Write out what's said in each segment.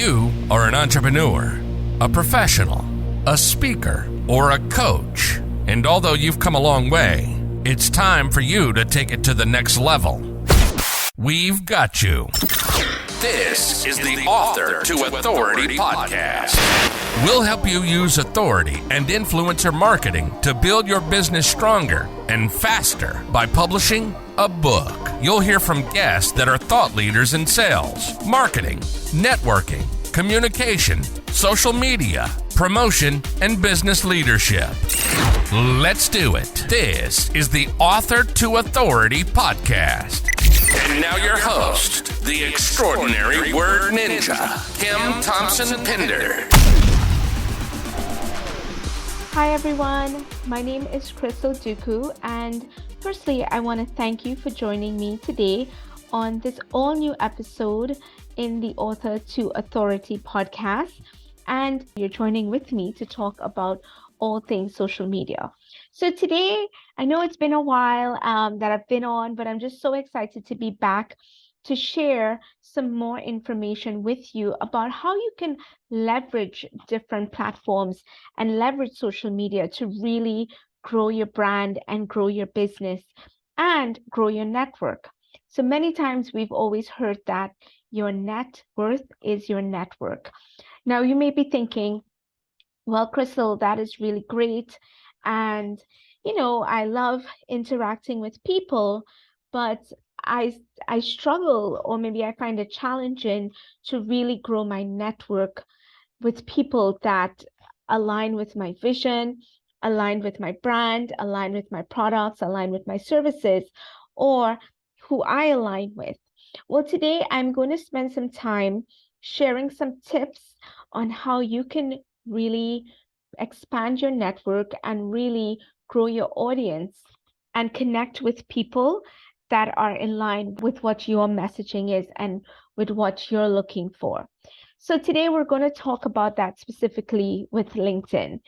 you are an entrepreneur, a professional, a speaker, or a coach, and although you've come a long way, it's time for you to take it to the next level. We've got you. This is the Author to Authority podcast. We'll help you use authority and influencer marketing to build your business stronger and faster by publishing a book. You'll hear from guests that are thought leaders in sales, marketing, networking, communication, social media, promotion, and business leadership. Let's do it. This is the Author to Authority podcast. And now your host, the extraordinary word ninja, Kim Thompson-Pinder. Hi everyone, my name is Crystal Duku, and firstly I want to thank you for joining me today on this all new episode in the Author to Authority podcast, and you're joining with me to talk about all things social media. So today, I know it's been a while that I've been on, but I'm just so excited to be back to share some more information with you about how you can leverage different platforms and leverage social media to really grow your brand and grow your business and grow your network. So many times we've always heard that your net worth is your network. Now you may be thinking, well, Crystal, that is really great. And, I love interacting with people, but I struggle, or maybe I find it challenging to really grow my network with people that align with my vision, align with my brand, align with my products, align with my services, or who I align with. Well, today I'm going to spend some time sharing some tips on how you can really expand your network and really grow your audience and connect with people that are in line with what your messaging is and with what you're looking for. So today we're going to talk about that specifically with LinkedIn.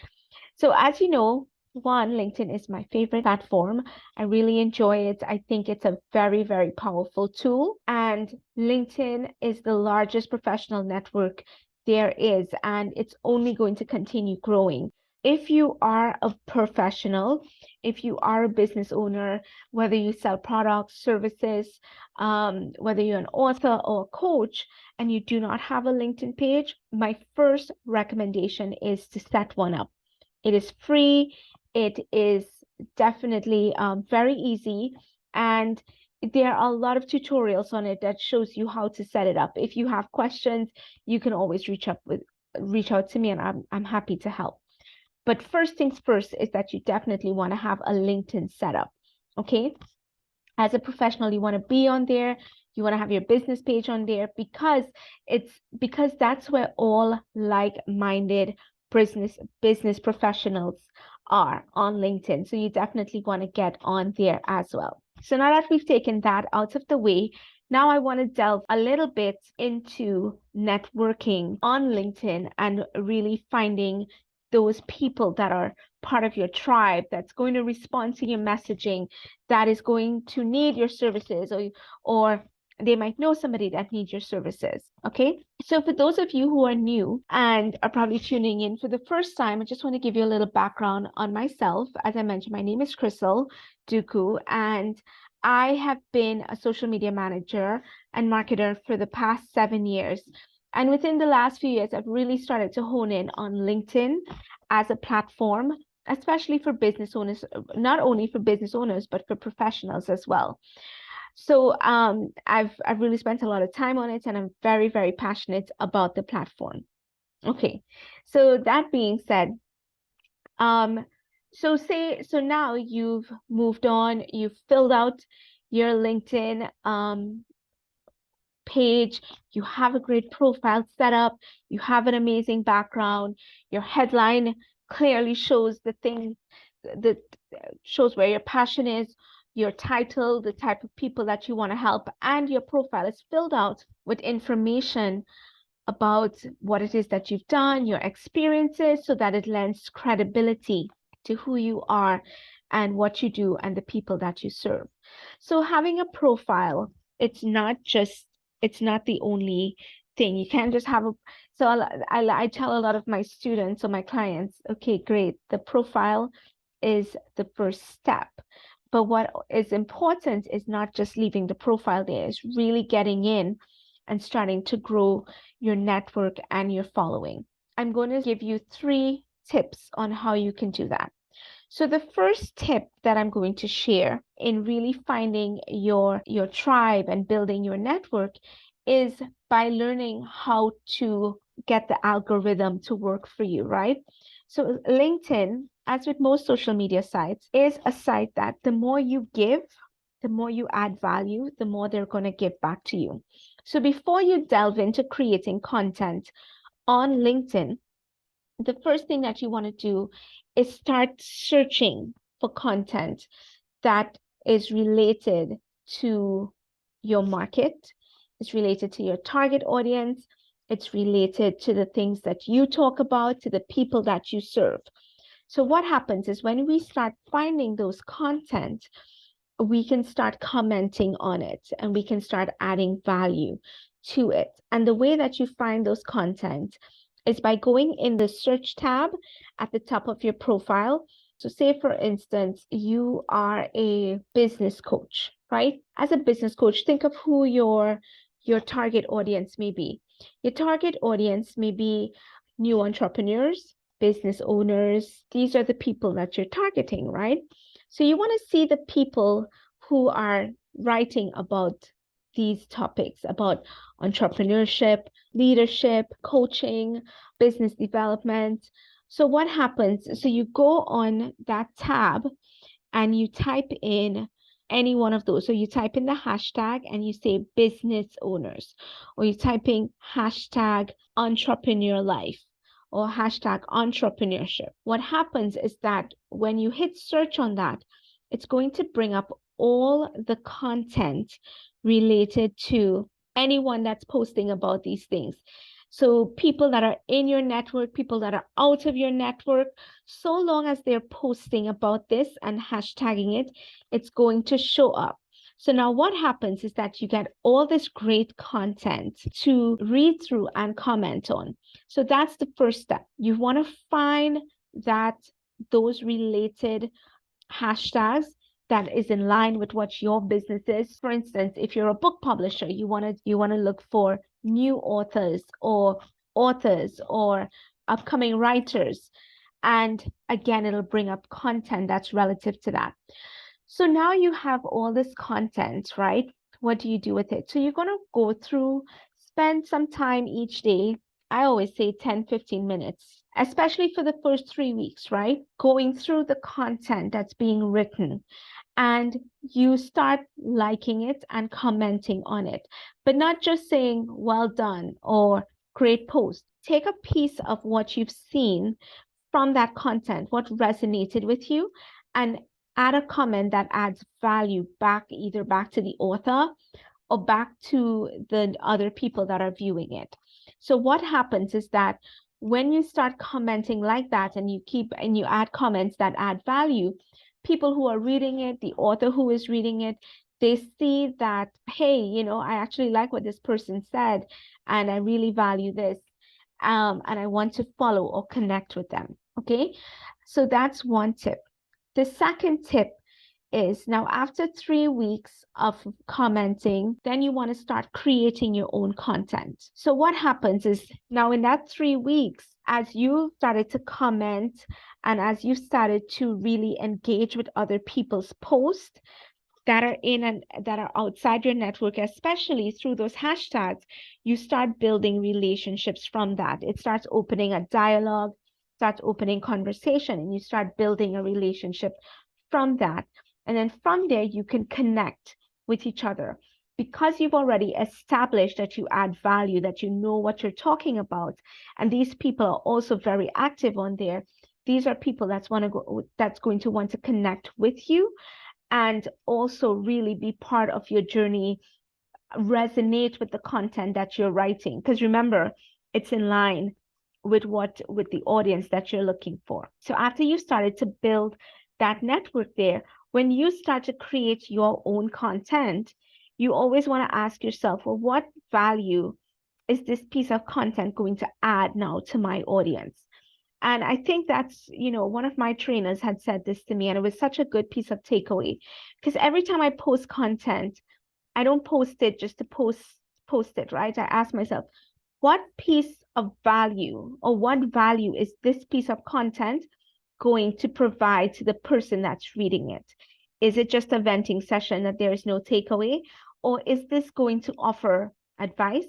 So as you know, LinkedIn is my favorite platform. I really enjoy it. I think it's a very, very powerful tool. And LinkedIn is the largest professional network there is, and it's only going to continue growing. If you are a professional, if you are a business owner, whether you sell products, services, whether you're an author or a coach, and you do not have a LinkedIn page, my first recommendation is to set one up. It is free. It is definitely very easy, and there are a lot of tutorials on it that shows you how to set it up. If you have questions, you can always reach out to me, and I'm happy to help. But first things first is that you definitely want to have a LinkedIn setup. Okay, as a professional, you want to be on there. You want to have your business page on there because that's where all like-minded business professionals are, on LinkedIn. So you definitely want to get on there as well. So now that we've taken that out of the way, now I want to delve a little bit into networking on LinkedIn and really finding those people that are part of your tribe, that's going to respond to your messaging, that is going to need your services, or they might know somebody that needs your services. Okay, so for those of you who are new and are probably tuning in for the first time, I just want to give you a little background on myself. As I mentioned, my name is Crystal Duku, and I have been a social media manager and marketer for the past 7 years. And within the last few years, I've really started to hone in on LinkedIn as a platform, especially for business owners, not only for business owners, but for professionals as well. So I've really spent a lot of time on it, and I'm very, very passionate about the platform. Okay, so that being said, so now you've moved on, you've filled out your LinkedIn page, you have a great profile set up, you have an amazing background, your headline clearly shows the thing that shows where your passion is, your title, the type of people that you want to help, and your profile is filled out with information about what it is that you've done, your experiences, so that it lends credibility to who you are and what you do and the people that you serve. So having a profile, it's not the only thing. You can't just have So I tell a lot of my students or my clients, okay, great. The profile is the first step. But what is important is not just leaving the profile there, it's really getting in and starting to grow your network and your following. I'm going to give you 3 tips on how you can do that. So the first tip that I'm going to share in really finding your tribe and building your network is by learning how to get the algorithm to work for you, right? So LinkedIn, as with most social media sites, is a site that the more you give, the more you add value, the more they're going to give back to you. So before you delve into creating content on LinkedIn, the first thing that you want to do is start searching for content that is related to your market, it's related to your target audience, it's related to the things that you talk about, to the people that you serve. So what happens is when we start finding those content, we can start commenting on it and we can start adding value to it. And the way that you find those content is by going in the search tab at the top of your profile. So say, for instance, you are a business coach, right? As a business coach, think of who your target audience may be. Your target audience may be new entrepreneurs, business owners. These are the people that you're targeting, right? So you want to see the people who are writing about these topics, about entrepreneurship, leadership, coaching, business development. So what happens? So you go on that tab and you type in any one of those. So you type in the hashtag and you say business owners, or you type in hashtag entrepreneur life or hashtag entrepreneurship. What happens is that when you hit search on that, it's going to bring up all the content related to anyone that's posting about these things. So people that are in your network, people that are out of your network, so long as they're posting about this and hashtagging it, it's going to show up. So now what happens is that you get all this great content to read through and comment on. So that's the first step. You want to find those related hashtags that is in line with what your business is. For instance, if you're a book publisher, you want to look for new authors or upcoming writers. And again, it'll bring up content that's relative to that. So now you have all this content, right? What do you do with it? So you're going to go through, spend some time each day. I always say 10-15 minutes, especially for the first 3 weeks, right? Going through the content that's being written, and you start liking it and commenting on it, but not just saying well done or great post. Take a piece of what you've seen from that content, what resonated with you, and add a comment that adds value back, either back to the author or back to the other people that are viewing it. So what happens is that when you start commenting like that and you add comments that add value, people who are reading it, the author who is reading it, they see that, hey, I actually like what this person said and I really value this, and I want to follow or connect with them. Okay, so that's one tip. The second tip is, now after 3 weeks of commenting, then you want to start creating your own content. So what happens is, now in that 3 weeks, as you started to comment and as you started to really engage with other people's posts that are in and that are outside your network, especially through those hashtags, you start building relationships from that. It starts opening a dialogue, starts opening conversation, and you start building a relationship from that. And then from there, you can connect with each other. Because you've already established that you add value, that you know what you're talking about, and these people are also very active on there, these are people that's going to want to connect with you and also really be part of your journey, resonate with the content that you're writing. Because remember, it's in line with the audience that you're looking for. So after you started to build that network there, when you start to create your own content, you always want to ask yourself, well, what value is this piece of content going to add now to my audience? And I think that's, one of my trainers had said this to me, and it was such a good piece of takeaway, because every time I post content, I don't post it just to post it, right? I ask myself, what piece of value or what value is this piece of content going to provide to the person that's reading it? Is it just a venting session that there is no takeaway? Or is this going to offer advice?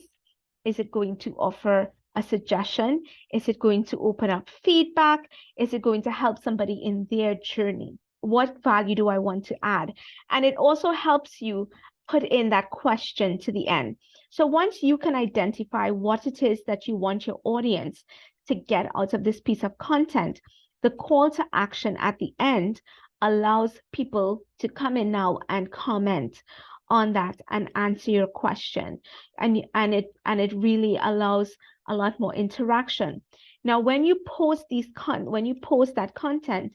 Is it going to offer a suggestion? Is it going to open up feedback? Is it going to help somebody in their journey? What value do I want to add? And it also helps you put in that question to the end. So once you can identify what it is that you want your audience to get out of this piece of content, the call to action at the end allows people to come in now and comment on that and answer your question. And it really allows a lot more interaction. Now, when you post that content,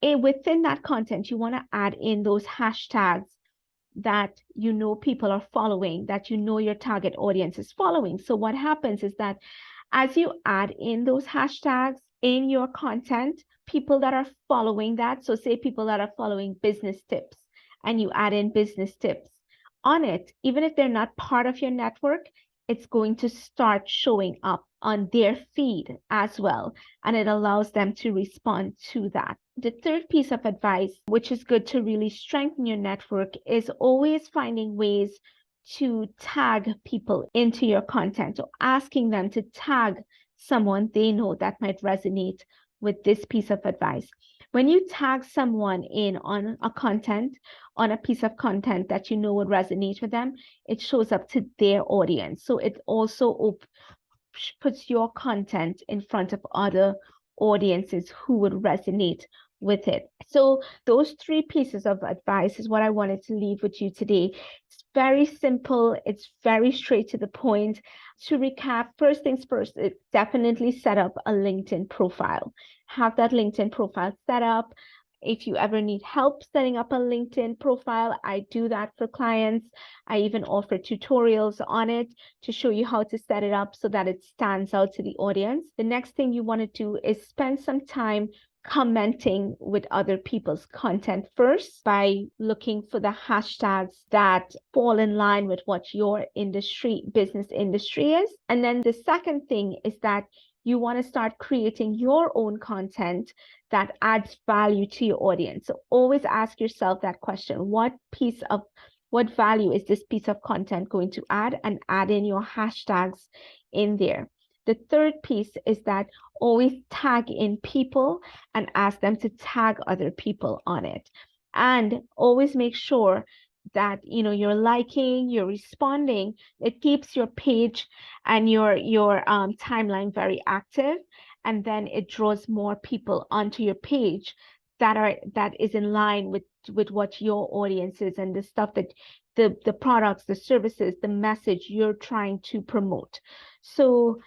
within that content, you want to add in those hashtags that people are following, that your target audience is following. So what happens is that as you add in those hashtags in your content, people that are following that, so say people that are following business tips, and you add in business tips on it, even if they're not part of your network, it's going to start showing up on their feed as well, and it allows them to respond to that. The third piece of advice, which is good to really strengthen your network, is always finding ways to tag people into your content, or asking them to tag someone they know that might resonate with this piece of advice. When you tag someone in on a piece of content that would resonate with them, it shows up to their audience. So it also puts your content in front of other audiences who would resonate with it. So those 3 pieces of advice is what I wanted to leave with you today. It's very simple. It's very straight to the point. To recap, first things first, definitely set up a LinkedIn profile. Have that LinkedIn profile set up. If you ever need help setting up a LinkedIn profile, I do that for clients. I even offer tutorials on it to show you how to set it up so that it stands out to the audience. The next thing you want to do is spend some time commenting with other people's content first by looking for the hashtags that fall in line with what your business industry is. And then the second thing is that you want to start creating your own content that adds value to your audience. So always ask yourself that question: what value is this piece of content going to add? And add in your hashtags in there. The third piece is that always tag in people and ask them to tag other people on it. And always make sure that you're liking, you're responding. It keeps your page and your timeline very active, and then it draws more people onto your page that is in line with what your audience is and the stuff that the products, the services, the message you're trying to promote. So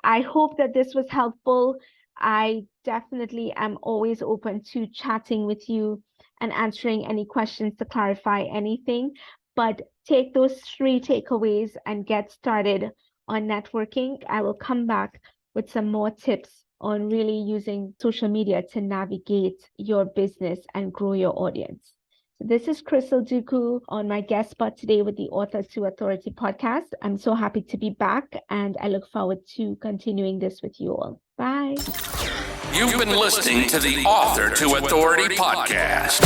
I hope that this was helpful. I definitely am always open to chatting with you and answering any questions to clarify anything. But take those 3 takeaways and get started on networking. I will come back with some more tips on really using social media to navigate your business and grow your audience. This is Crystal Duku on my guest spot today with the Author to Authority podcast. I'm so happy to be back, and I look forward to continuing this with you all. Bye. You've been listening to the Author to Authority podcast.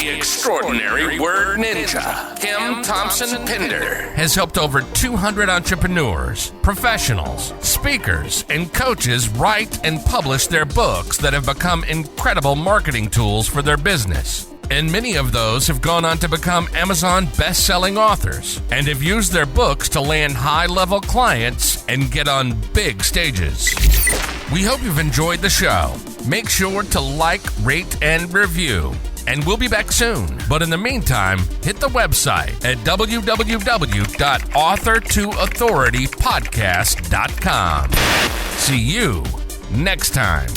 The extraordinary word ninja, Kim Thompson Pinder, has helped over 200 entrepreneurs, professionals, speakers, and coaches write and publish their books that have become incredible marketing tools for their business. And many of those have gone on to become Amazon best-selling authors and have used their books to land high-level clients and get on big stages. We hope you've enjoyed the show. Make sure to like, rate, and review. And we'll be back soon. But in the meantime, hit the website at www.authortoauthoritypodcast.com. See you next time.